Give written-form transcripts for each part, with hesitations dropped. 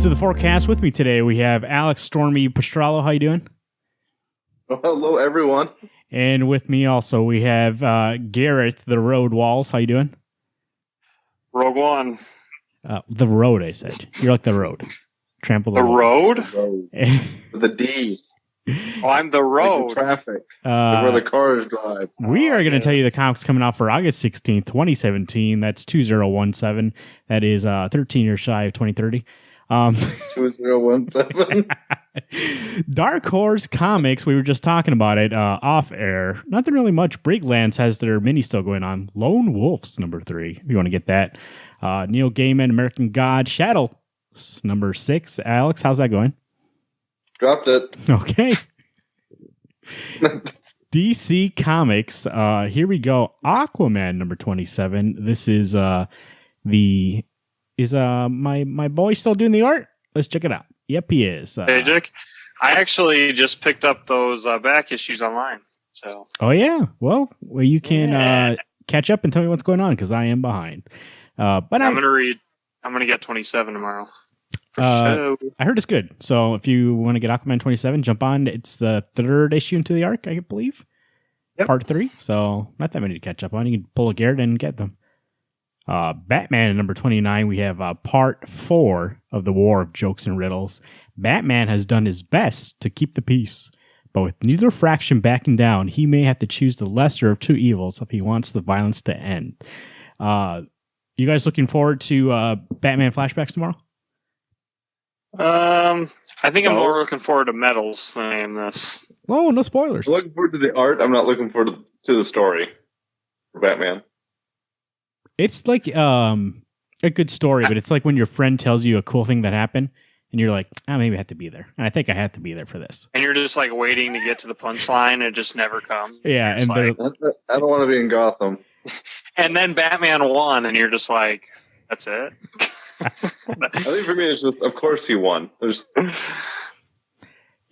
to the forecast. With me today, we have Alex Stormy Pastrallo. How you doing? Well, hello, everyone. And with me also, we have Garrett, the Road Walls. How you doing? Rogue One. The Road, I said. You're like the Road. Trample the road. The D. Oh, I'm the road. Like the traffic. Where the cars drive. We are going to tell you the comics coming out for August 16th, 2017. That's 2017. That is 13 years shy of 2030. 2017. Dark Horse Comics, we were just talking about it off air. Nothing really much. Briglands has their mini still going on. Lone Wolf's number 3, if you want to get that. Neil Gaiman, American God, Shadow, number 6. Alex, how's that going? Dropped it. Okay. DC Comics, here we go. Aquaman, number 27. This is my boy still doing the art? Let's check it out. Yep, he is. Hey, Dick. I actually just picked up those back issues online. So. Oh yeah. Well, you can catch up and tell me what's going on because I am behind. But I'm gonna read. I'm gonna get 27 tomorrow. I heard it's good. So if you want to get Aquaman 27, jump on. It's the 3rd issue into the arc, I believe. Yep. Part 3. So not that many to catch up on. You can pull a Garrett and get them. Batman number 29, we have part 4 of the War of Jokes and Riddles. Batman has done his best to keep the peace, but with neither faction backing down, he may have to choose the lesser of two evils if he wants the violence to end. You guys looking forward to Batman flashbacks tomorrow? I think I'm more looking forward to medals than I am this. Oh, no spoilers. I'm looking forward to the art. I'm not looking forward to the story for Batman. It's like a good story, but it's like when your friend tells you a cool thing that happened, and you're like, maybe I have to be there. And I think I have to be there for this. And you're just like waiting to get to the punchline, and it just never comes. Yeah, and I don't want to be in Gotham. And then Batman won, and you're just like, that's it? I think for me, it's just, of course he won. There's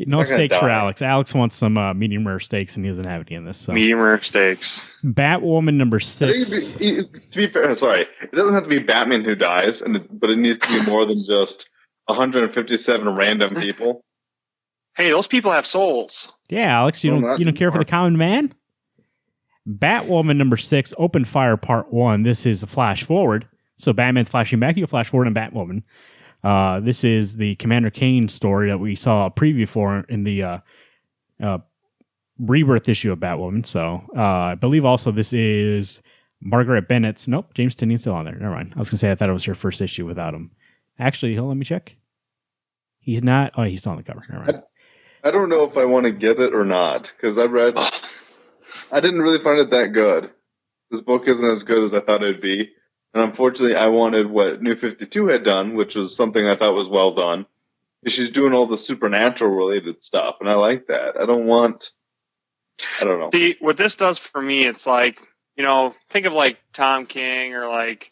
no steaks for Alex. Alex wants some medium rare steaks, and he doesn't have any in this. So. Medium rare steaks. Batwoman number 6. To be fair, sorry, it doesn't have to be Batman who dies, but it needs to be more than just 157 random people. Hey, those people have souls. Yeah, Alex, you don't care for the common man? Batwoman number 6, Open Fire Part 1. This is a flash forward. So Batman's flashing back, you flash forward in Batwoman. This is the Commander Kane story that we saw a preview for in the Rebirth issue of Batwoman. So I believe also this is Margaret Bennett's. Nope, James Tynion's still on there. Never mind. I was going to say I thought it was her first issue without him. Actually, let me check. He's not. Oh, he's still on the cover. Never mind. I don't know if I want to get it or not because I didn't really find it that good. This book isn't as good as I thought it would be. And unfortunately, I wanted what New 52 had done, which was something I thought was well done. She's doing all the supernatural related stuff, and I like that. I don't know. See, what this does for me, it's like, think of like Tom King or like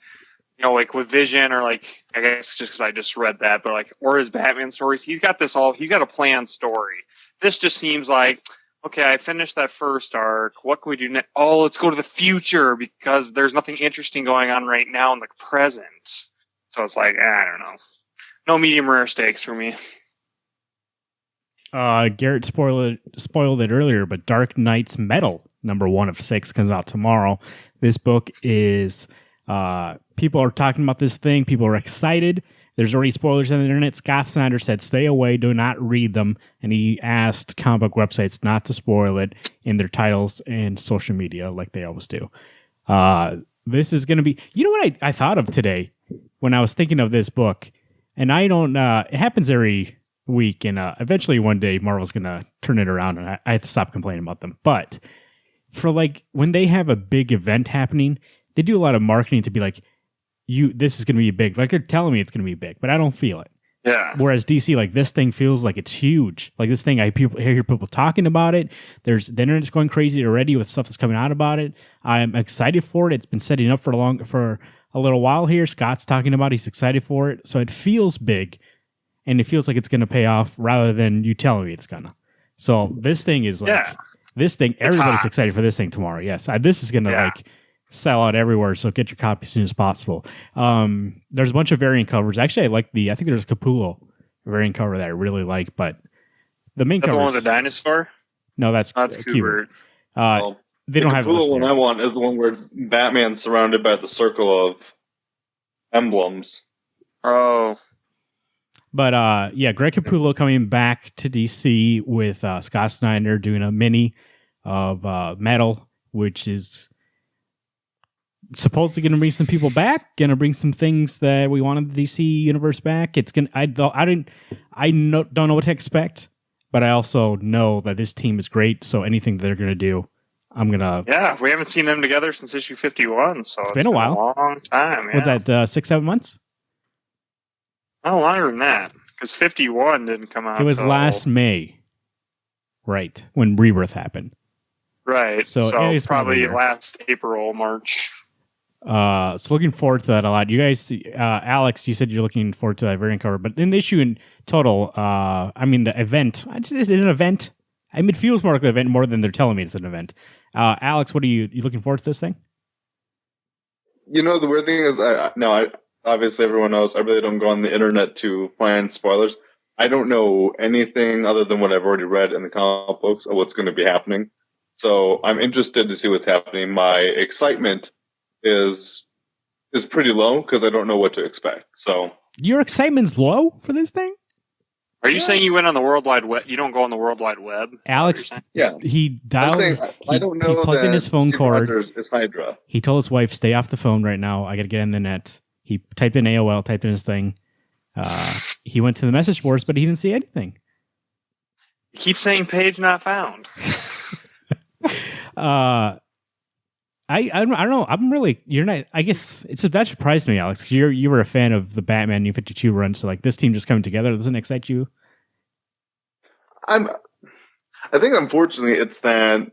with Vision or like, I guess just because I just read that, but like, or his Batman stories, he's got a planned story. This just seems like, okay, I finished that first arc. What can we do next? Oh, let's go to the future because there's nothing interesting going on right now in the present. So it's like, I don't know. No medium rare steaks for me. Garrett spoiled it earlier, but Dark Knight's Metal, number 1 of 6, comes out tomorrow. This book is, people are talking about this thing. People are excited. There's already spoilers on the internet. Scott Snyder said, stay away, do not read them. And he asked comic book websites not to spoil it in their titles and social media like they always do. This is going to be... You know what I thought of today when I was thinking of this book? And I don't... it happens every week, and eventually one day Marvel's going to turn it around, and I have to stop complaining about them. But for like when they have a big event happening, they do a lot of marketing to be like, this is going to be big. Like they're telling me it's going to be big, but I don't feel it. Yeah. Whereas DC, like this thing feels like it's huge. Like this thing, I hear people talking about it. The internet's going crazy already with stuff that's coming out about it. I'm excited for it. It's been setting up for a little while here. Scott's talking about it. He's excited for it. So it feels big, and it feels like it's going to pay off rather than you telling me it's going to. So this thing is like, this thing, everybody's excited for this thing tomorrow. Yes. This is going to like sell out everywhere, so get your copy as soon as possible. There's a bunch of variant covers. Actually, I think there's Capullo variant cover that I really like, but the main cover. The one with the dinosaur? No, that's Kubert. They don't have the one I want is the one where Batman's surrounded by the circle of emblems. Oh. But Greg Capullo coming back to DC with Scott Snyder doing a mini of Metal, which is supposedly going to bring some people back, going to bring some things that we wanted the DC universe back. It's going. Don't know what to expect, but I also know that this team is great. So anything that they're going to do, I'm gonna. Yeah, we haven't seen them together since issue 51, so it's been a while, a long time. Yeah. What's that? 6-7 months? No, longer than that, because 51 didn't come out. It was last May, right when Rebirth happened. Right. So it's probably last April, March. So looking forward to that a lot. You guys, Alex, you said you're looking forward to that variant cover, but in the issue in total, the event, is it an event? It feels more like an event more than they're telling me it's an event. Alex, what are you looking forward to this thing? The weird thing is, obviously everyone knows I really don't go on the internet to find spoilers. I don't know anything other than what I've already read in the comic books of what's going to be happening. So I'm interested to see what's happening. My excitement is pretty low because I don't know what to expect. So your excitement's low for this thing? Are you saying you went on the World Wide Web? You don't go on the World Wide Web? Alex, he dialed. I don't know. He plugged in his phone cord. It's Hydra. He told his wife, "Stay off the phone right now. I got to get in the net." He typed in AOL, typed in his thing. He went to the message boards, but he didn't see anything. You keep saying page not found. I don't know. I'm really. You're not. I guess that surprised me, Alex. Because you were a fan of the Batman New 52 run, so like this team just coming together doesn't excite you. I think unfortunately it's that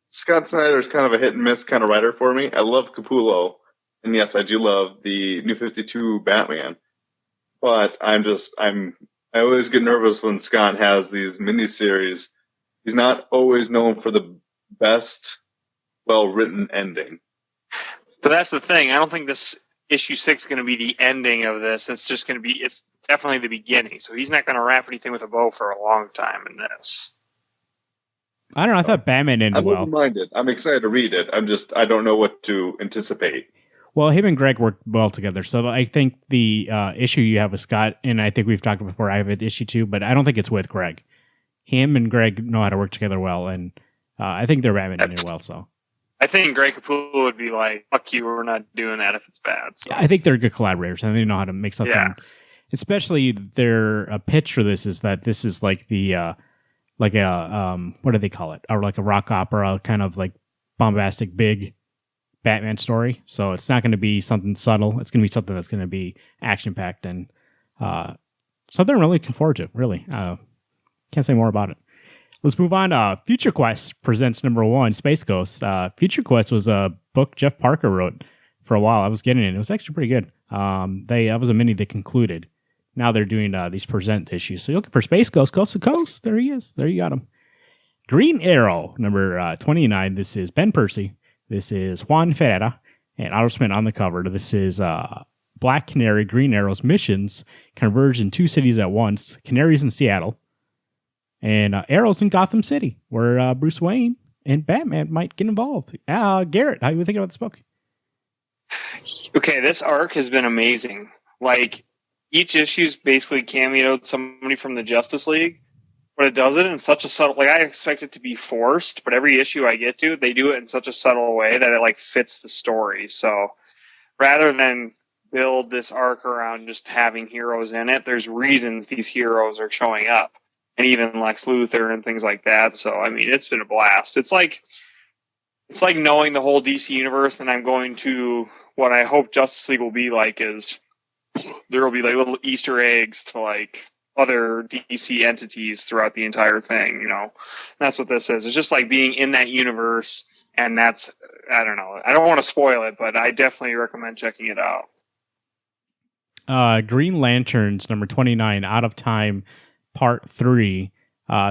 Scott Snyder is kind of a hit and miss kind of writer for me. I love Capullo, and yes, I do love the New 52 Batman, but I always get nervous when Scott has these miniseries. He's not always known for the best, well-written ending. But that's the thing. I don't think this issue 6 is going to be the ending of this. It's definitely the beginning. So he's not going to wrap anything with a bow for a long time in this. I don't know. I thought Batman ended well. I'm open-minded. I'm excited to read it. I don't know what to anticipate. Well, him and Greg worked well together. So I think the issue you have with Scott, and I think we've talked before, I have an issue too, but I don't think it's with Greg. Him and Greg know how to work together well, and I think they're Batman ended well. So I think Greg Capullo would be like, "Fuck you, we're not doing that if it's bad." So. I think they're good collaborators, and they know how to make something. Yeah. Especially their pitch for this is that this is like the what do they call it? Or like a rock opera, kind of like bombastic, big Batman story. So it's not going to be something subtle. It's going to be something that's going to be action packed and something I'm really looking forward to. Really, can't say more about it. Let's move on. Future Quest presents #1, Space Ghost. Future Quest was a book Jeff Parker wrote for a while. I was getting it. It was actually pretty good. That was a mini they concluded. Now they're doing these present issues. So you're looking for Space Ghost, Coast to Coast. There he is. There you got him. Green Arrow, number 29. This is Ben Percy. This is Juan Ferreira and Otto Smith on the cover. This is Black Canary, Green Arrow's missions converge in 2 cities at once. Canary's in Seattle. And Arrow's in Gotham City, where Bruce Wayne and Batman might get involved. Garrett, how you thinking about this book? Okay, this arc has been amazing. Like, each issue's basically cameoed somebody from the Justice League, but it does it in such a subtle... Like, I expect it to be forced, but every issue I get to, they do it in such a subtle way that it, like, fits the story. So, rather than build this arc around just having heroes in it, there's reasons these heroes are showing up. And even Lex Luthor and things like that. So, I mean, it's been a blast. It's like knowing the whole DC universe, and I'm going to... What I hope Justice League will be like is there will be like little Easter eggs to like other DC entities throughout the entire thing, you know. That's what this is. It's just like being in that universe, and that's, I don't know. I don't want to spoil it, but I definitely recommend checking it out. Green Lanterns, number 29, Out of Time, Part 3.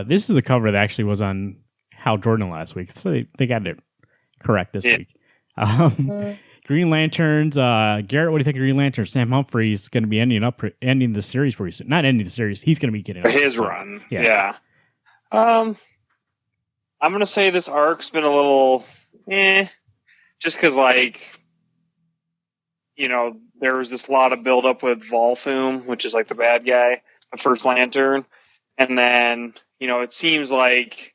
This is the cover that actually was on Hal Jordan last week, so they got it correct this week. Green Lanterns. Garrett, what do you think of Green Lantern? Sam Humphries going to be ending the series pretty soon. Not ending the series. He's going to be getting his run. Yes. Yeah. I'm going to say this arc's been a little just because, like, you know, there was this lot of buildup with Volthoom, which is like the bad guy, the first Lantern. And then, you know, it seems like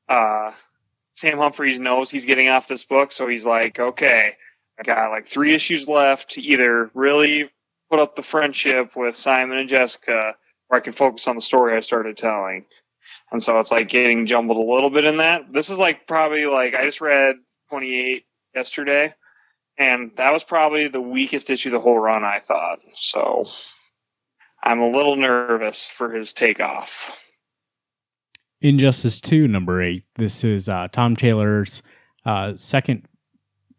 Sam Humphries knows he's getting off this book, so he's like, okay, I got like 3 issues left to either really put up the friendship with Simon and Jessica, or I can focus on the story I started telling. And so it's like getting jumbled a little bit in that. This is like probably like, I just read 28 yesterday, and that was probably the weakest issue of the whole run, I thought. So I'm a little nervous for his takeoff. Injustice 2, number 8. This is Tom Taylor's second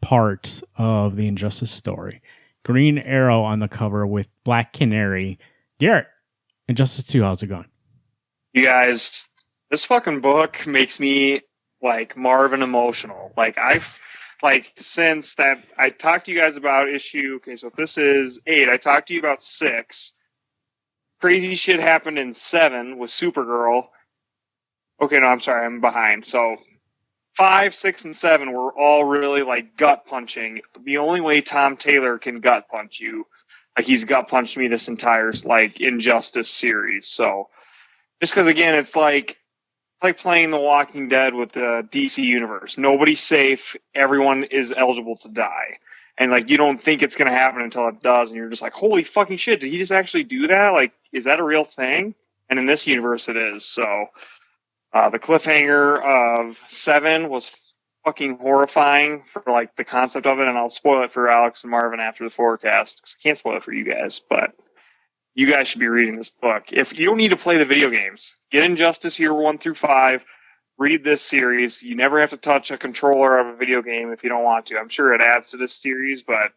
part of the Injustice story. Green Arrow on the cover with Black Canary. Garrett, Injustice 2, how's it going? You guys, this fucking book makes me like Marvin emotional. Since that I talked to you guys about issue, okay, so if this is 8, I talked to you about 6. Crazy shit happened in 7 with Supergirl. Okay, no, I'm sorry, I'm behind. So 5, 6, and 7 were all really like gut punching. The only way Tom Taylor can gut punch you, like he's gut punched me this entire like Injustice series. So just because again, it's like playing The Walking Dead with the DC universe. Nobody's safe. Everyone is eligible to die. And like you don't think it's gonna happen until it does, and you're just like, holy fucking shit, did he just actually do that? Like, is that a real thing? And in this universe it is. So the cliffhanger of 7 was fucking horrifying for like the concept of it, and I'll spoil it for Alex and Marvin after the forecast, because I can't spoil it for you guys, but you guys should be reading this book. If you don't need to play the video games, get Injustice Year 1 through 5, read this series. You never have to touch a controller of a video game if you don't want to. I'm sure it adds to this series, but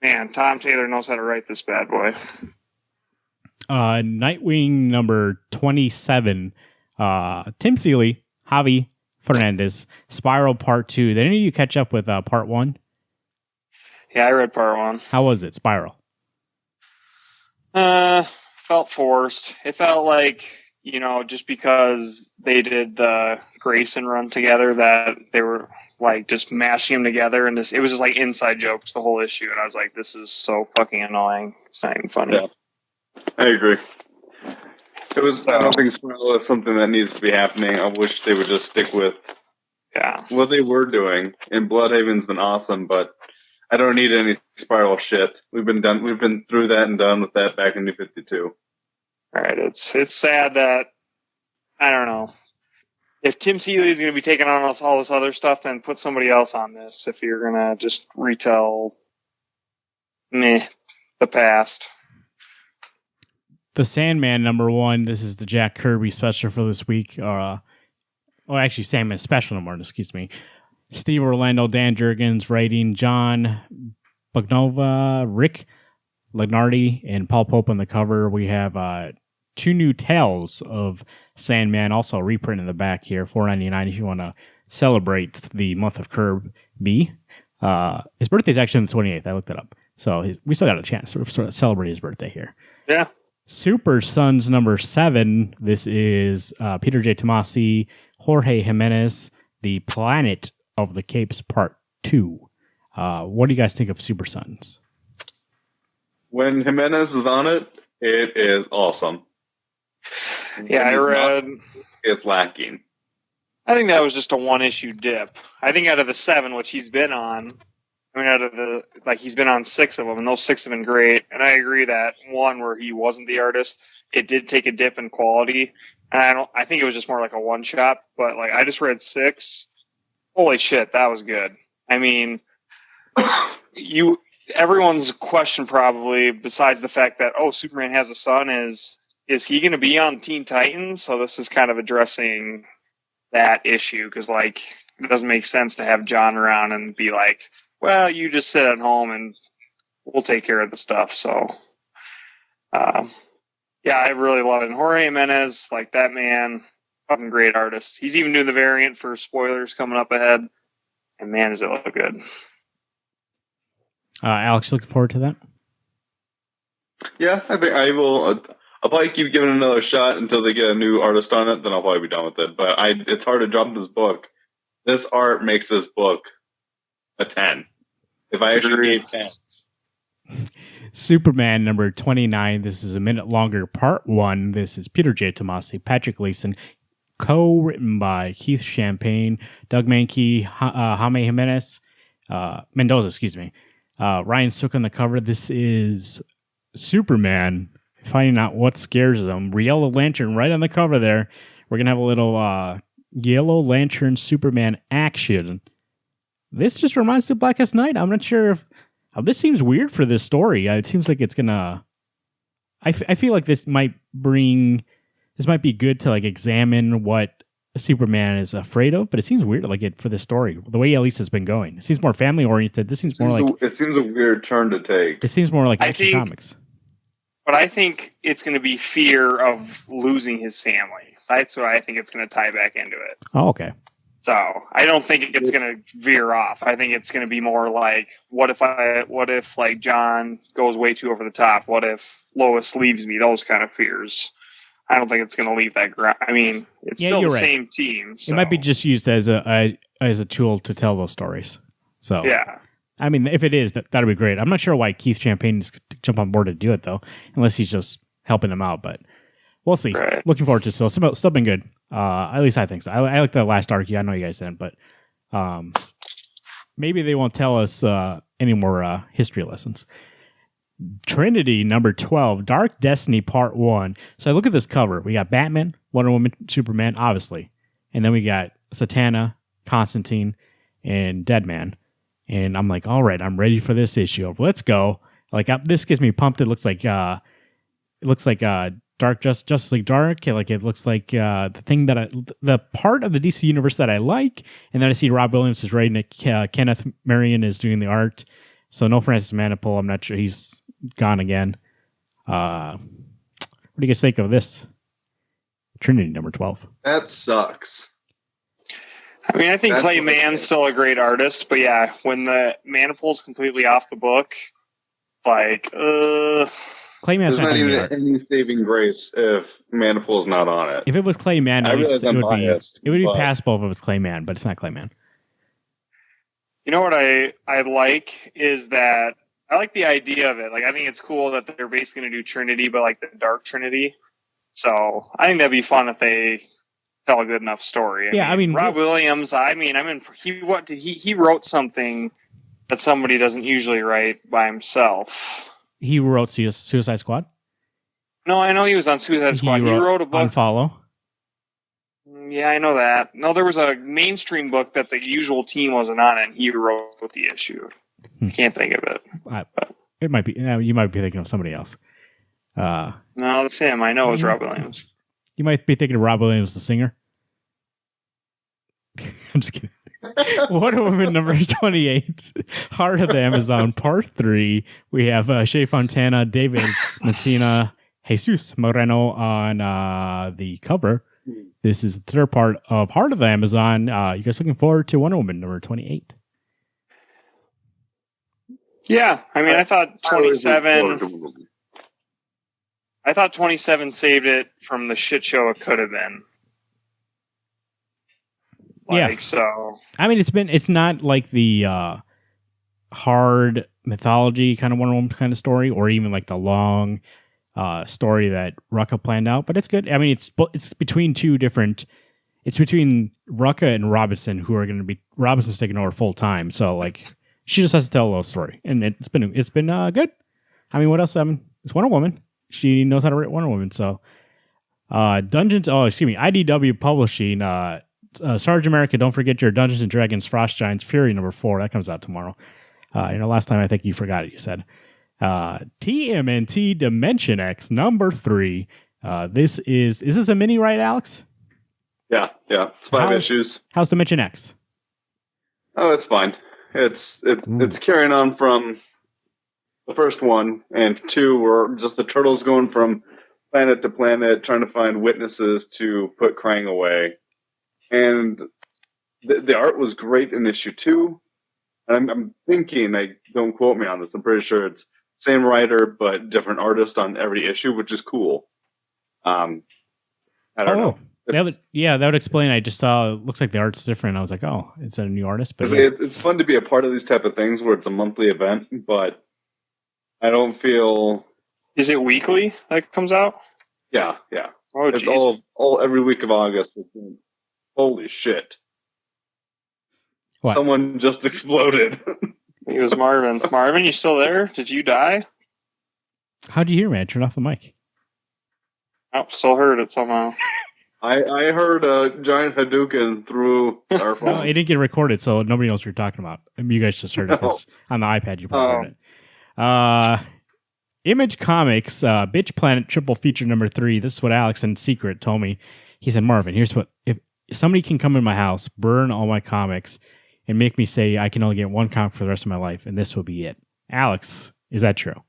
man, Tom Taylor knows how to write this bad boy. Nightwing number 27. Tim Seeley, Javi Fernandez, Spiral Part 2. Did any of you catch up with Part 1? Yeah, I read Part 1. How was it, Spiral? Felt forced. It felt like, you know, just because they did the Grayson run together, that they were like just mashing them together, and it was just like inside jokes the whole issue, and I was like, this is so fucking annoying. It's not even funny. Yeah, I agree. It was. I don't think Spiral is something that needs to be happening. I wish they would just stick with what they were doing. And Bloodhaven's been awesome, but I don't need any Spiral shit. We've been through that and done with that back in New 52. All right, it's sad that, I don't know. If Tim Seeley is going to be taking on all this other stuff, then put somebody else on this. If you're going to just retell the past. The Sandman number 1. This is the Jack Kirby special for this week. Actually, Sandman special number 1, excuse me. Steve Orlando, Dan Jurgens writing, John Bugnova, Rick Legnardi, and Paul Pope on the cover. We have 2 new tales of Sandman, also a reprint in the back here, $4.99 if you want to celebrate the month of Kirby. His birthday's actually on the 28th. I looked it up. So we still got a chance to sort of celebrate his birthday here. Yeah. Super Sons number 7. This is Peter J. Tomasi, Jorge Jimenez, The Planet of the Capes Part 2. What do you guys think of Super Sons? When Jimenez is on it, it is awesome. Yeah, I read. It's lacking. I think that was just a 1-issue dip. I think out of the 7, which he's been on, he's been on 6 of them, and those 6 have been great. And I agree that one where he wasn't the artist, it did take a dip in quality. And I think it was just more like a one-shot. But like I just read 6. Holy shit, that was good. I mean, everyone's question probably, besides the fact that Superman has a son, is he going to be on Teen Titans? So this is kind of addressing that issue, because like it doesn't make sense to have John around and be like, well, you just sit at home and we'll take care of the stuff. So, yeah, I really love it. And Jorge Jimenez, like that man, fucking great artist. He's even doing the variant for spoilers coming up ahead. And man, does it look good. Alex, looking forward to that? Yeah, I think I will. I'll probably keep giving it another shot until they get a new artist on it. Then I'll probably be done with it. But it's hard to drop this book. This art makes this book a 10. If I actually gave 10. Superman number 29. This is a minute longer, part 1. This is Peter J. Tomasi, Patrick Gleason, co-written by Keith Champagne, Doug Mankey, Jaime Jimenez, Mendoza, excuse me. Ryan Sook on the cover. This is Superman finding out what scares them. Yellow Lantern right on the cover there. We're going to have a little Yellow Lantern Superman action. This just reminds me of Blackest Night. I'm not sure if... this seems weird for this story. It seems like it's going to... I feel like this might be good to like examine what Superman is afraid of, but it seems weird like it for this story. The way at least it's been going. It seems more family oriented. This seems more like... It seems a weird turn to take. It seems more like action comics. But I think it's going to be fear of losing his family. That's what I think it's going to tie back into it. Oh, okay. So I don't think it's going to veer off. I think it's going to be more like, what if like John goes way too over the top? What if Lois leaves me? Those kind of fears. I don't think it's going to leave that ground. I mean, it's still the same team. So. It might be just used as a tool to tell those stories. So yeah. I mean, if it is, that'd be great. I'm not sure why Keith Champagne is to jump on board to do it, though, unless he's just helping them out. But we'll see. Right. Looking forward to it. Still been good. At least I think so. I like the last arc. Yeah, I know you guys didn't, but maybe they won't tell us any more history lessons. Trinity number 12, Dark Destiny Part 1. So I look at this cover. We got Batman, Wonder Woman, Superman, obviously. And then we got Satana, Constantine, and Deadman. And I'm like, all right, I'm ready for this issue. Let's go. Like this gets me pumped. It looks like Dark Justice League Dark. Like it looks like the part of the DC universe that I like. And then I see Rob Williams is writing it. Kenneth Marion is doing the art. So no Francis Manipul. I'm not sure he's gone again. What do you guys think of this? Trinity number 12. That sucks. I mean, I think Clay Mann's still a great artist, but yeah, when the Manipul's completely off the book, like, Clay Mann's not even any saving grace if Manipul's not on it. If it was Clay Mann, at least it would be passable if it was Clay Mann, but it's not Clay Mann. You know what I like is that I like the idea of it. Like, I think it's cool that they're basically going to do Trinity, but like the Dark Trinity. So I think that'd be fun if they tell a good enough story. I mean, Rob Williams. He wrote something that somebody doesn't usually write by himself. He wrote Suicide Squad. No, I know he was on Suicide Squad. He wrote a book. Unfollow. Yeah, I know that. No, there was a mainstream book that the usual team wasn't on, and he wrote the issue. Can't think of it. It might be. You might be thinking of somebody else. No, that's him. I know it was Rob Williams. You might be thinking of Rob Williams, the singer. I'm just kidding. Wonder Woman number 28, Heart of the Amazon, Part 3. We have Shea Fontana, David Messina, Jesus Moreno on the cover. This is the third part of Heart of the Amazon. You guys looking forward to Wonder Woman number 28? Yeah, I mean, I thought 27. I thought 27 saved it from the shit show it could have been. So. I mean, it's not like the hard mythology kind of Wonder Woman kind of story, or even like the long story that Rucka planned out, but it's good. I mean, it's between two different. It's between Rucka and Robinson, who are going to be Robinson's taking over full time. So like, she just has to tell a little story, and it's been good. I mean, what else? I mean, it's Wonder Woman. She knows how to write Wonder Woman. So, IDW Publishing. Sarge America, don't forget your Dungeons and Dragons Frost Giants Fury number 4. That comes out tomorrow. Last time I think you forgot it, you said. TMNT Dimension X number 3. This is a mini, right, Alex? Yeah. It's 5 issues. How's Dimension X? Oh, it's fine. It's carrying on from the first one, and 2 were just the turtles going from planet to planet, trying to find witnesses to put Krang away. And the art was great in issue 2. And I'm thinking, like, don't quote me on this, I'm pretty sure it's same writer but different artist on every issue, which is cool. I don't know. That would explain. I just saw it looks like the art's different. I was like, oh, it's a new artist. But it's fun to be a part of these type of things where it's a monthly event, but I don't feel. Is it weekly that it comes out? Yeah. Oh, it's all every week of August. Holy shit! What? Someone just exploded. It was Marvin. Marvin, you still there? Did you die? How'd you hear me? I turned off the mic. Oh, still heard it somehow. I heard a giant Hadouken through our phone. No, it didn't get recorded, so nobody knows what you're talking about. I mean, you guys just heard it 'cause on the iPad. You probably heard it. Image Comics, Bitch Planet Triple Feature number 3. This is what Alex in secret told me. He said, Marvin, here's what. If somebody can come in my house, burn all my comics, and make me say I can only get one comic for the rest of my life, and this will be it. Alex, is that true?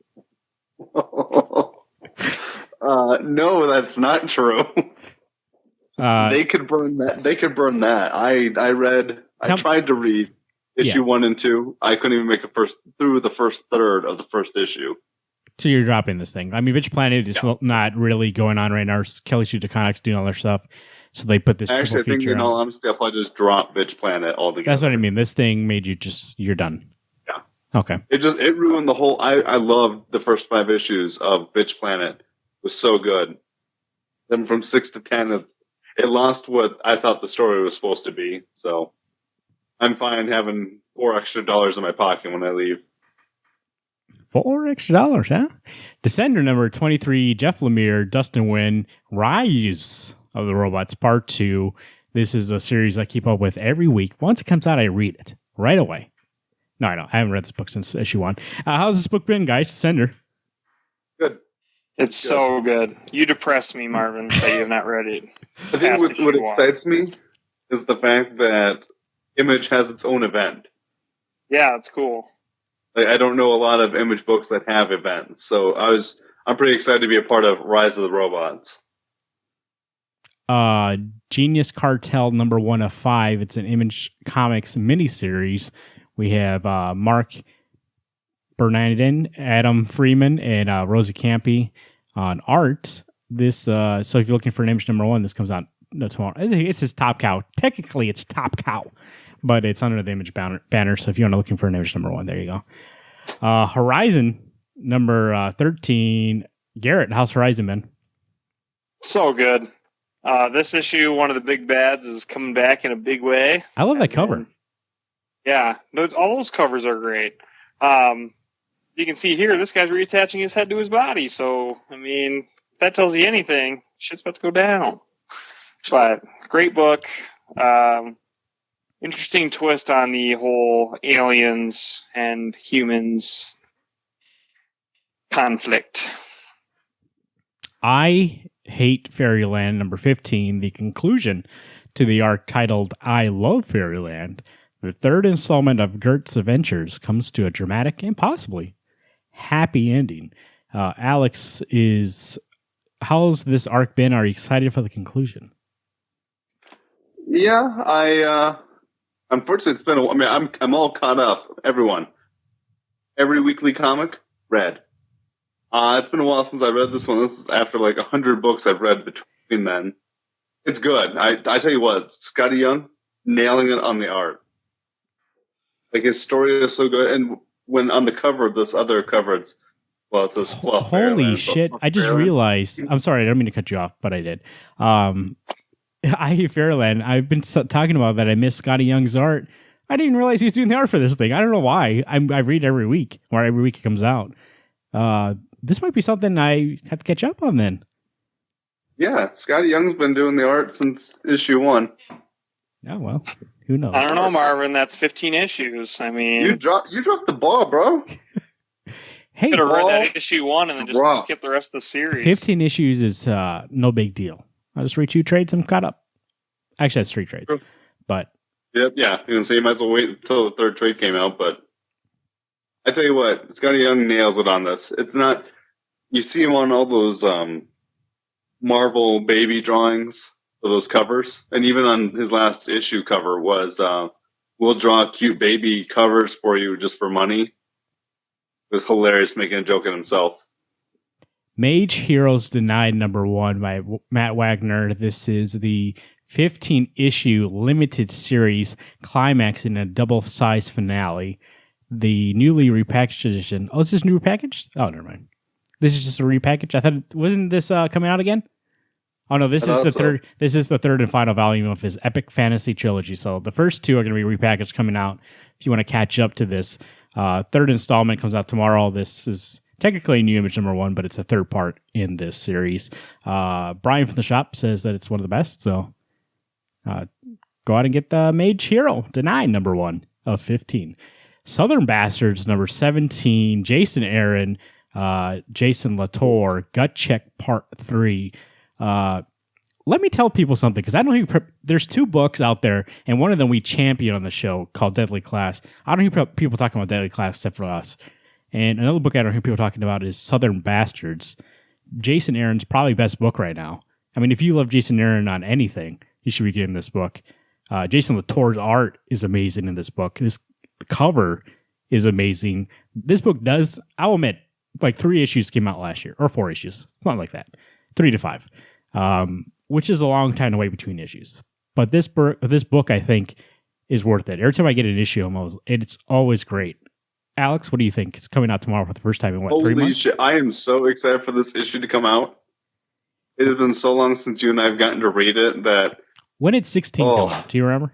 No, that's not true. They could burn that. I tried to read issue 1 and 2. I couldn't even make it through the first third of the first issue. So you're dropping this thing. I mean, Bitch Planet is not really going on right now. Kelly Sue DeConnick's doing all their stuff. So they put this Actually, I think, in all honesty, I'll probably just drop Bitch Planet altogether. That's what I mean. This thing made you you're done. Yeah. Okay. It ruined the whole, I loved the first 5 issues of Bitch Planet. It was so good. Then from 6 to 10, it lost what I thought the story was supposed to be. So I'm fine having $4 extra in my pocket when I leave. $4 extra, huh? Descender number 23, Jeff Lemire, Dustin Nguyen, Rise of the Robots Part 2. This is a series I keep up with every week. Once it comes out, I read it right away. No, I don't. I haven't read this book since issue 1. How's this book been, guys? Descender. Good. It's so good. You depressed me, Marvin, that you have not read it. I think what excites me is the fact that Image has its own event. Yeah, it's cool. I don't know a lot of Image books that have events, so I'm pretty excited to be a part of Rise of the Robots. Genius Cartel number 1 of 5. It's an Image Comics miniseries. We have Mark Bernardin, Adam Freeman, and Rosie Campy on art. This so if you're looking for an Image number 1, this comes out tomorrow. It's his Top Cow. Technically, it's Top Cow, but it's under the Image banner. So if you're looking for an Image number 1, there you go. Horizon number 13. Garrett, how's Horizon been? So good. This issue, one of the big bads, is coming back in a big way. I love that cover. Yeah, all those covers are great. You can see here, this guy's reattaching his head to his body. So, I mean, if that tells you anything, shit's about to go down. But great book. Interesting twist on the whole aliens and humans conflict. I Hate Fairyland number 15, the conclusion to the arc titled I Love Fairyland. The third installment of Gert's Adventures comes to a dramatic and possibly happy ending. Alex, how's this arc been? Are you excited for the conclusion? Yeah, unfortunately it's been I'm all caught up. Every weekly comic read. It's been a while since I read this one. This is after like 100 books I've read between then. It's good. I tell you what, Scotty Young nailing it on the art. Like, his story is so good. And when on the cover of this other cover, it says Fluff. Holy shit. I just realized. I'm sorry, I don't mean to cut you off, but I did. I Hate Fairyland. I've been talking about that. I miss Scotty Young's art. I didn't realize he was doing the art for this thing. I don't know why. I read every week, or every week it comes out. This might be something I have to catch up on then. Yeah, Scotty Young's been doing the art since issue 1. Oh, well, who knows? I don't know, Marvin. That's 15 issues. I mean, you dropped the ball, bro. Hey, could have read that issue 1 and then just skip the rest of the series. 15 issues is no big deal. I'll just read 2 trades and caught up. Actually, that's 3 trades. But yeah, you can say you might as well wait until the 3rd trade came out. But I tell you what, Scotty Young nails it on this. It's not. You see him on all those Marvel baby drawings of those covers, and even on his last issue cover was will draw cute baby covers for you just for money. It was hilarious making a joke at himself. Mage Heroes Denied #1 by Matt Wagner. This is the 15-issue limited series climax in a double-sized finale. The newly repackaged edition. Oh, is this new repackaged? Oh, never mind. This is just a repackage. I thought wasn't this coming out again? Oh no, this is the third. This is the third and final volume of his epic fantasy trilogy. So the first two are going to be repackaged coming out. If you want to catch up to this, third installment comes out tomorrow. This is technically New Image #1, but it's a third part in this series. Brian from the shop says that it's one of the best. So go out and get the Mage Hero Denied #1 of 15. Southern Bastards #17. Jason Aaron, Jason Latour, Gut Check Part 3. Let me tell people something, because I don't know there's two books out there, and one of them we champion on the show called Deadly Class. I don't hear people talking about Deadly Class except for us. And another book I don't hear people talking about is Southern Bastards. Jason Aaron's probably best book right now. I mean, if you love Jason Aaron on anything, you should be getting this book. Jason Latour's art is amazing in this book. The cover is amazing. This book does, I'll admit, like 3 issues came out last year, or 4 issues, something like that, 3 to 5, which is a long time to wait between issues. But this book, I think, is worth it. Every time I get an issue, it's always great. Alex, what do you think? It's coming out tomorrow for the first time in 3 months? Holy shit! I am so excited for this issue to come out. It has been so long since you and I have gotten to read it that. When did 16 come out? Do you remember?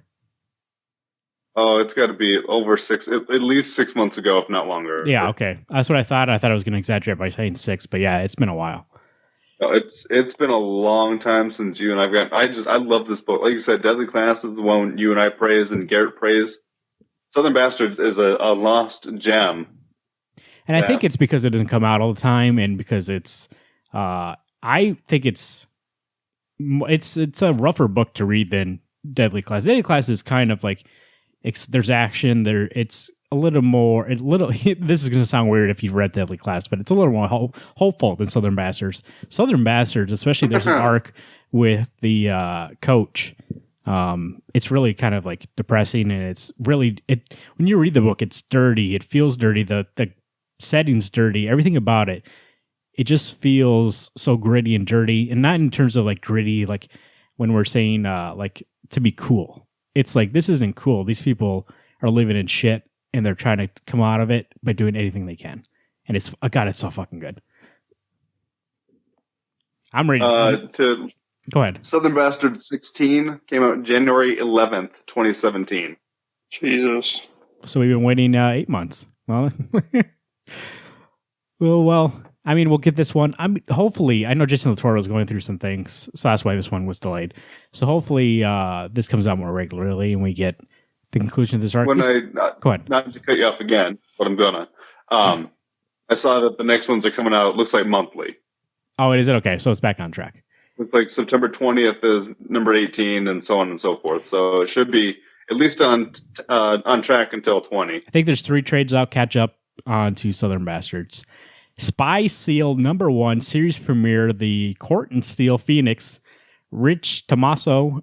Oh, it's got to be over at least 6 months ago, if not longer. Yeah, okay. That's what I thought. I thought I was going to exaggerate by saying 6, but yeah, it's been a while. No, it's been a long time since you and I've got. I love this book. Like you said, Deadly Class is the one you and I praise and Garrett praise. Southern Bastards is a lost gem. And I think it's because it doesn't come out all the time, and because it's. I think it's a rougher book to read than Deadly Class. Deadly Class is kind of like there's action there. It's a little more. This is going to sound weird if you've read Deadly Class, but it's a little more hopeful than Southern Bastards. Southern Bastards, especially there's an arc with the coach. It's really kind of like depressing, and it's really when you read the book, it's dirty. It feels dirty. The setting's dirty. Everything about it. It just feels so gritty and dirty, and not in terms of like gritty, like when we're saying like to be cool. It's like, this isn't cool. These people are living in shit, and they're trying to come out of it by doing anything they can. And it's so fucking good. I'm ready. Go ahead. Southern Bastards 16 came out January 11th, 2017. Jesus. So we've been waiting 8 months. Well, well. I mean, we'll get this one. Hopefully, I know Jason Latour was going through some things, so that's why this one was delayed. So hopefully, this comes out more regularly, and we get the conclusion of this arc. Go ahead. Not to cut you off again, but I'm gonna. I saw that the next ones are coming out. It looks like monthly. Oh, is it? Okay, so it's back on track. Looks like September 20th is number 18, and so on and so forth. So it should be at least on track until 20. I think there's 3 trades out. Catch up on to Southern Bastards. Spy Seal #1 series premiere, the Court and Steel Phoenix, Rich Tommaso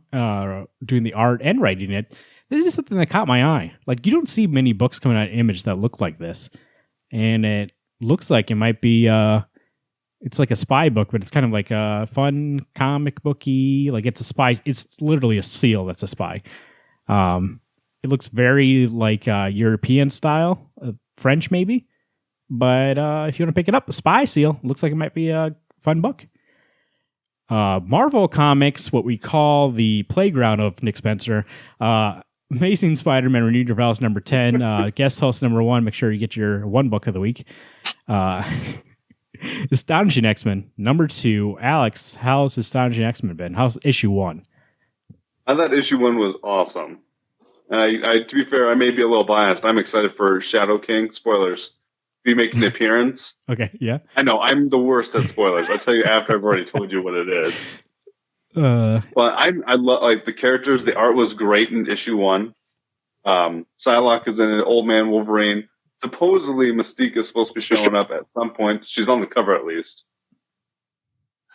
doing the art and writing it. This is something that caught my eye. Like, you don't see many books coming out in Image that look like this, and it looks like it might be it's like a spy book, but it's kind of like a fun comic booky. Like, it's a spy. It's literally a seal that's a spy. It looks very like European style, French maybe. But if you want to pick it up, the Spy Seal looks like it might be a fun book. Marvel Comics, what we call the playground of Nick Spencer. Amazing Spider-Man Renewed Revels #10. Guest host #1. Make sure you get your one book of the week. Astonishing X-Men #2. Alex, how's Astonishing X-Men been? How's issue 1? I thought issue 1 was awesome. And I to be fair, I may be a little biased. I'm excited for Shadow King. Spoilers. Be making an appearance. Okay, yeah. I know, I'm the worst at spoilers. I'll tell you after I've already told you what it is. But I love, like, the characters. The art was great in issue 1. Psylocke is in it. Old Man Wolverine. Supposedly Mystique is supposed to be showing up at some point. She's on the cover at least.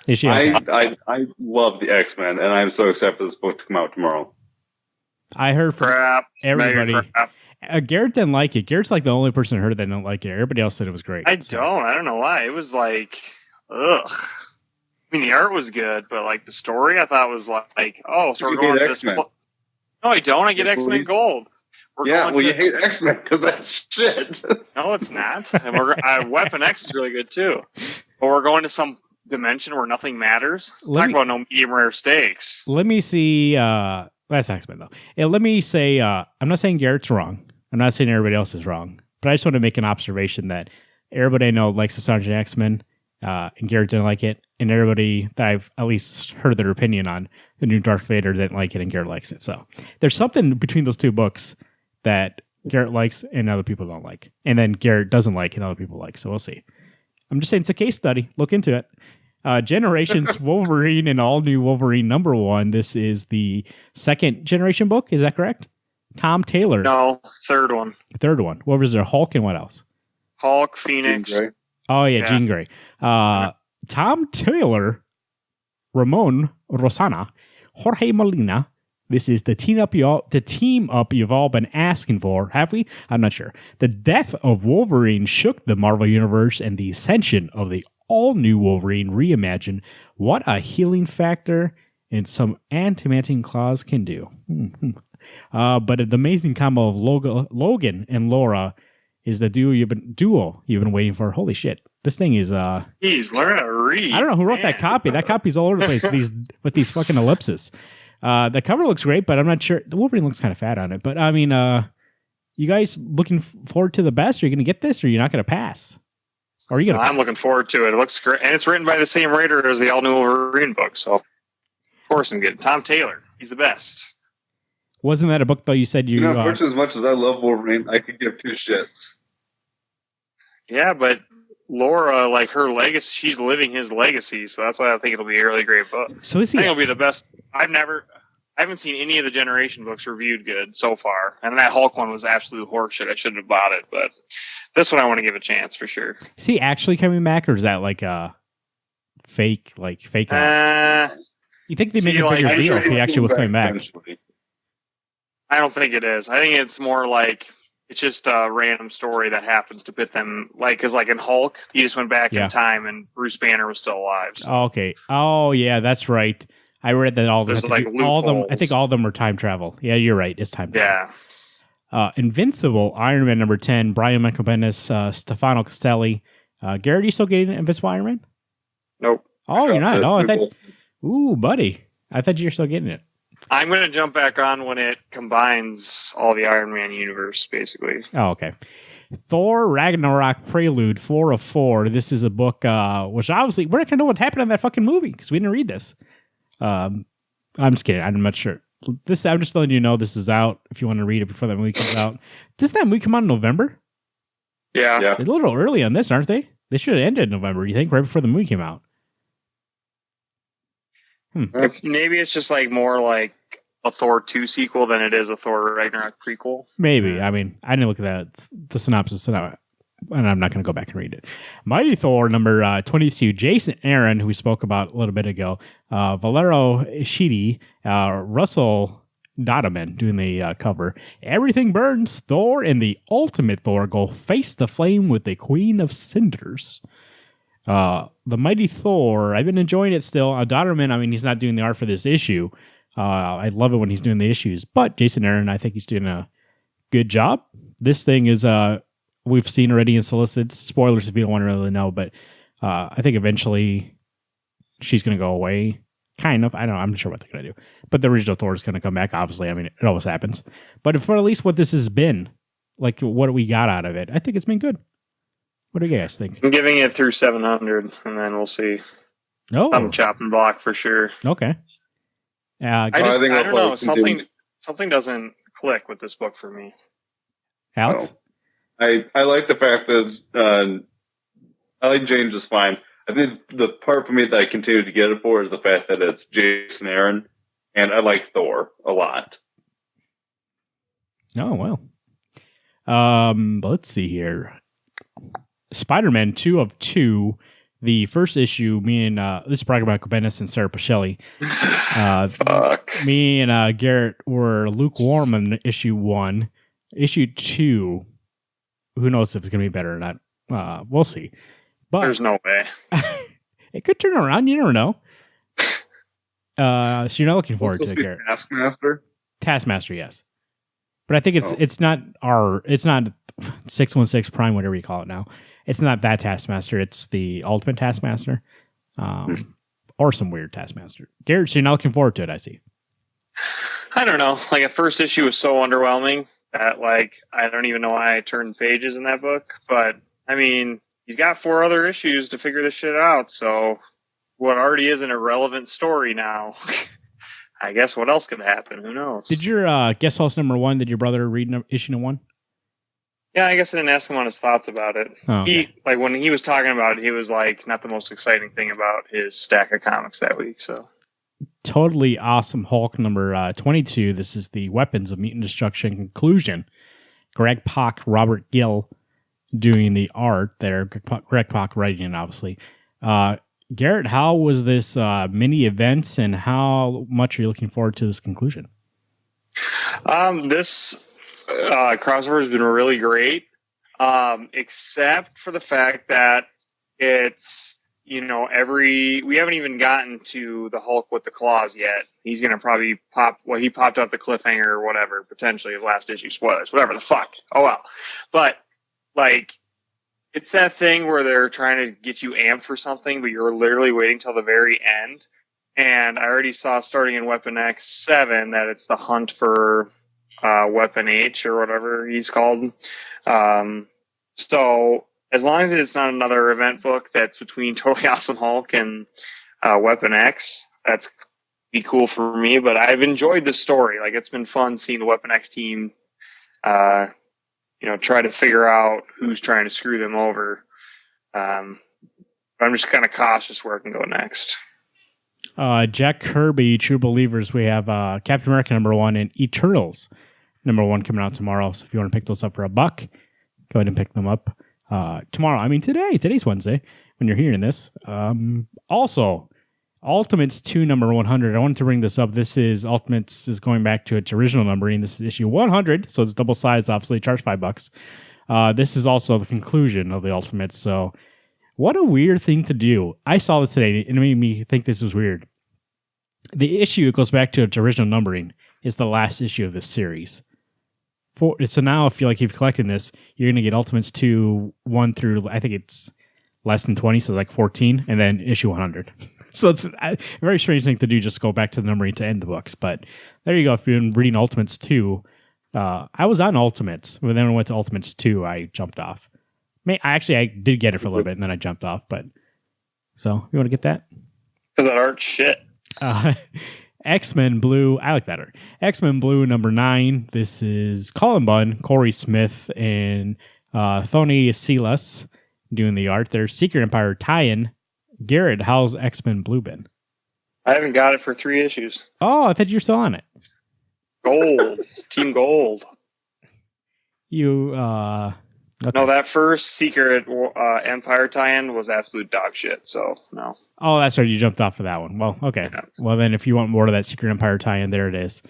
Is she? Okay? I love the X-Men, and I'm so excited for this book to come out tomorrow. I heard from everybody. Crap. Garrett didn't like it. Garrett's like the only person who heard that didn't like it. Everybody else said it was great. I don't know why. It was like, ugh. I mean, the art was good, but like the story, I thought was like, oh, so we're going to this. No, I don't. I get X-Men Gold. You hate X-Men because that's shit. No, it's not. And Weapon X is really good too. But we're going to some dimension where nothing matters. Talk about no medium rare stakes. Let me see. That's X-Men though. And let me say, I'm not saying Garrett's wrong. I'm not saying everybody else is wrong. But I just want to make an observation that everybody I know likes the Sergeant X-Men, and Garrett didn't like it. And everybody that I've at least heard their opinion on the new Darth Vader didn't like it, and Garrett likes it. So there's something between those two books that Garrett likes and other people don't like. And then Garrett doesn't like and other people like. So we'll see. I'm just saying it's a case study. Look into it. Generations Wolverine and All New Wolverine #1. This is the second generation book. Is that correct? Tom Taylor. No, third one. Third one. What was there? Hulk and what else? Hulk, Phoenix. Oh, yeah, Jean Grey. Tom Taylor, Ramon Rosana, Jorge Molina. This is the team up you've all been asking for, have we? I'm not sure. The death of Wolverine shook the Marvel Universe, and the ascension of the all-new Wolverine reimagined. What a healing factor and some anti-manting claws can do. But the amazing combo of Logan and Laura is the duo you've been waiting for. Holy shit. This thing is He's learning to read. I don't know who wrote that copy. That copy's all over the place with these fucking ellipses. The cover looks great, but I'm not sure. The Wolverine looks kind of fat on it. But I mean, you guys looking forward to the best? Are you going to get this, or are you not going to pass? Or are you going to? I'm looking forward to it. It looks great, and it's written by the same writer as the All New Wolverine book. So, of course, I'm good. Tom Taylor, he's the best. Wasn't that a book though? You said you. Unfortunately, as much as I love Wolverine, I could give two shits. Yeah, but Laura, like her legacy, she's living his legacy, so that's why I think it'll be a really great book. So is he? I think it'll be the best. I haven't seen any of the Generation books reviewed good so far, and that Hulk one was absolute horseshit. I shouldn't have bought it, but this one I want to give a chance for sure. Is he actually coming back, or is that like a fake? You think they make a bigger deal if he actually was coming back? I don't think it is. I think it's more like it's just a random story that happens to put them, like, because like in Hulk, he just went back in time and Bruce Banner was still alive. So. Okay. Oh yeah, that's right. I read that all of them. I think all of them were time travel. Yeah, you're right. It's time travel. Yeah. Invincible Iron Man #10. Brian Michael Bendis, Stefano Castelli. Garrett, are you still getting Invincible Iron Man? Nope. Oh, you're not. Oh, I thought. Ooh, buddy. I thought you were still getting it. I'm going to jump back on when it combines all the Iron Man universe, basically. Oh, okay. Thor Ragnarok Prelude, 4 of 4. This is a book, which obviously we're not going to know what happened in that fucking movie because we didn't read this. I'm just kidding. I'm not sure. I'm just letting you know this is out if you want to read it before that movie comes out. Doesn't that movie come out in November? Yeah. They're a little early on this, aren't they? They should have ended in November, you think, right before the movie came out. Maybe it's just like more like a Thor 2 sequel than it is a Thor Ragnarok prequel. Maybe. I mean, I didn't look at that, the synopsis, and I'm not going to go back and read it. Mighty Thor number 22. Jason Aaron, who we spoke about a little bit ago. Valero Shidi. Russell Dodaman doing the cover. Everything burns. Thor and the ultimate Thor go face the flame with the Queen of Cinders. The Mighty Thor, I've been enjoying it still. Dodaman, I mean, he's not doing the art for this issue. I love it when he's doing the issues. But Jason Aaron, I think he's doing a good job. This thing is, we've seen already in solicits. Spoilers if you don't want to really know, but I think eventually she's going to go away. Kind of. I don't know. I'm not sure what they're going to do. But the original Thor is going to come back, obviously. I mean, it always happens. But for at least what this has been, like what we got out of it, I think it's been good. What do you guys think? I'm giving it through 700, and then we'll see. No, I'm chopping block for sure. Okay. I don't know. Something doesn't click with this book for me. Alex? I like the fact that I like Jane just fine. I think the part for me that I continue to get it for is the fact that it's Jason Aaron, and I like Thor a lot. Oh, well. Let's see here. Spider-Man 2 of 2. The first issue, me and this is probably about Bendis and Sarah Pacelli. Me and Garrett were lukewarm on issue 1. Issue 2, who knows if it's going to be better or not. We'll see. But there's no way. It could turn around. You never know. So you're not looking forward to it, Garrett. Taskmaster, yes. But I think it's not 616 Prime, whatever you call it now. It's not that Taskmaster. It's the Ultimate Taskmaster, or some weird Taskmaster. Garrett, so you're not looking forward to it, I see. I don't know. Like, at first issue was so underwhelming that, like, I don't even know why I turned pages in that book. But, I mean, he's got 4 other issues to figure this shit out. So what already is an irrelevant story now, I guess what else could happen? Who knows? Did your guest house number 1, did your brother read issue 1? Yeah, I guess I didn't ask him on his thoughts about it. Oh, okay. When he was talking about it, he was like, not the most exciting thing about his stack of comics that week. So, Totally Awesome Hulk number 22. This is the Weapons of Mutant Destruction conclusion. Greg Pak, Robert Gill doing the art there. Greg Pak writing it, obviously. Garrett, how was this mini events, and how much are you looking forward to this conclusion? This crossover has been really great, except for the fact that it's, we haven't even gotten to the Hulk with the claws yet. He's going to probably he popped out the cliffhanger or whatever, potentially of last issue, spoilers, whatever the fuck. Oh well. But, like, it's that thing where they're trying to get you amped for something, but you're literally waiting till the very end. And I already saw, starting in Weapon X7, that it's the hunt for Weapon H or whatever he's called. So as long as it's not another event book that's between Totally Awesome Hulk and Weapon X, that's be cool for me. But I've enjoyed the story. Like, it's been fun seeing the Weapon X team, try to figure out who's trying to screw them over. I'm just kind of cautious where it can go next. Jack Kirby, True Believers. We have Captain America number 1 and Eternals number 1 coming out tomorrow. So if you want to pick those up for $1, go ahead and pick them up tomorrow. I mean, today's Wednesday when you're hearing this. Also, Ultimates 2 number 100. I wanted to bring this up. This is Ultimates is going back to its original numbering. This is issue 100, so it's double sized. Obviously, charged $5. This is also the conclusion of the Ultimates. So, what a weird thing to do. I saw this today, and it made me think this was weird. The issue, it goes back to its original numbering, is the last issue of this series. So now, if you've collected this, you're going to get Ultimates 2, 1 through, I think it's less than 20, so like 14, and then issue 100. So it's a very strange thing to do, just go back to the numbering to end the books. But there you go. If you've been reading Ultimates 2, I was on Ultimates, but then when I went to Ultimates 2, I jumped off. I did get it for a little bit, and then I jumped off. But so, you want to get that? Because that art's shit. X-Men Blue. I like that art. X-Men Blue number 9. This is Colin Bunn, Corey Smith, and Thony Silas doing the art. There's Secret Empire tie-in. Garrett, how's X-Men Blue been? I haven't got it for 3 issues. Oh, I thought you were still on it. Gold. Team Gold. You, okay. No, that first Secret Empire tie-in was absolute dog shit, so no. Oh, that's right. You jumped off of that one. Well, okay. Yeah. Well, then if you want more of that Secret Empire tie-in, there it is.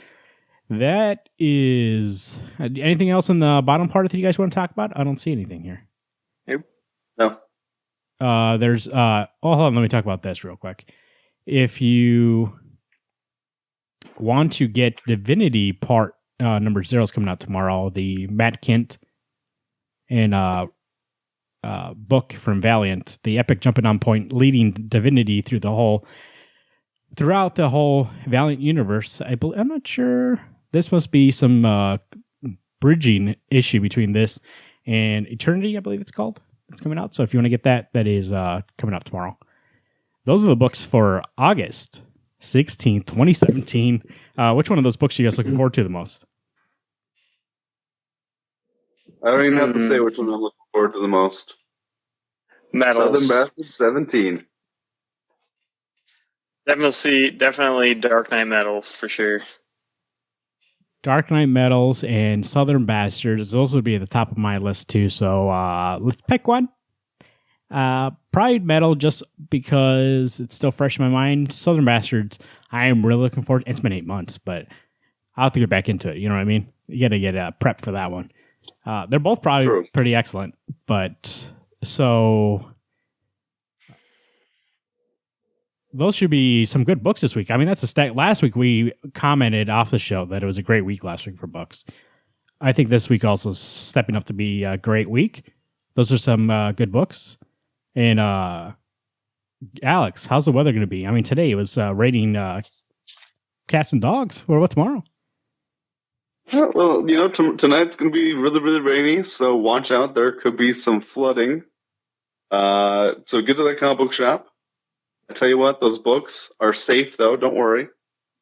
That is... anything else in the bottom part that you guys want to talk about? I don't see anything here. Nope. No. There's... hold on. Let me talk about this real quick. If you want to get Divinity part number 0 is coming out tomorrow, the Matt Kent and book from Valiant, the epic jumping on point, leading Divinity throughout the whole Valiant universe. I'm not sure. This must be some bridging issue between this and Eternity, I believe it's called. It's coming out. So if you want to get that, that is coming out tomorrow. Those are the books for August 16th, 2017. Which one of those books are you guys looking forward to the most? I don't even have to say which one I'm looking forward to the most. Metals. Southern Bastard 17. Definitely Dark Knight Metals for sure. Dark Knight Metals and Southern Bastards. Those would be at the top of my list too. So let's pick one. Pride Metal, just because it's still fresh in my mind. Southern Bastards, I am really looking forward to. It's been 8 months, but I'll have to get back into it. You know what I mean? You got to get prepped for that one. They're both probably pretty excellent, but so those should be some good books this week. I mean, that's a stack. Last week we commented off the show that it was a great week last week for books. I think this week also is stepping up to be a great week. Those are some good books. And Alex, how's the weather going to be? I mean, today it was raining cats and dogs. What about tomorrow? Well, tonight's going to be really, really rainy, so watch out. There could be some flooding. So get to the comic book shop. I tell you what, those books are safe, though. Don't worry.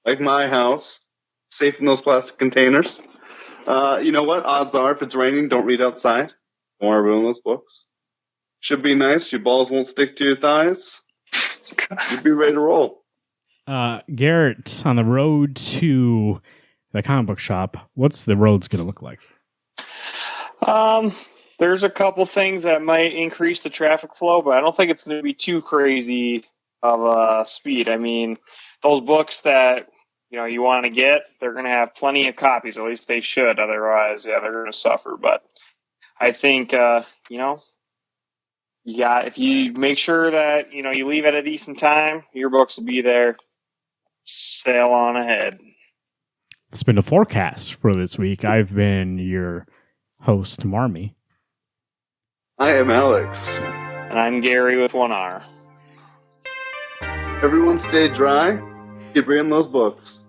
Like my house, safe in those plastic containers. You know what? Odds are, if it's raining, don't read outside. Don't want to ruin those books. Should be nice. Your balls won't stick to your thighs. You'll be ready to roll. Garrett, on the road to the comic book shop, what's the roads going to look like? There's a couple things that might increase the traffic flow, but I don't think it's going to be too crazy of speed. I mean, those books that you want to get, they're going to have plenty of copies. At least they should. Otherwise, they're going to suffer. But I think if you make sure that you leave at a decent time, your books will be there. Sail on ahead. It's been the forecast for this week. I've been your host, Marmy. I am Alex. And I'm Gary with 1R. Everyone stay dry. Keep reading those books.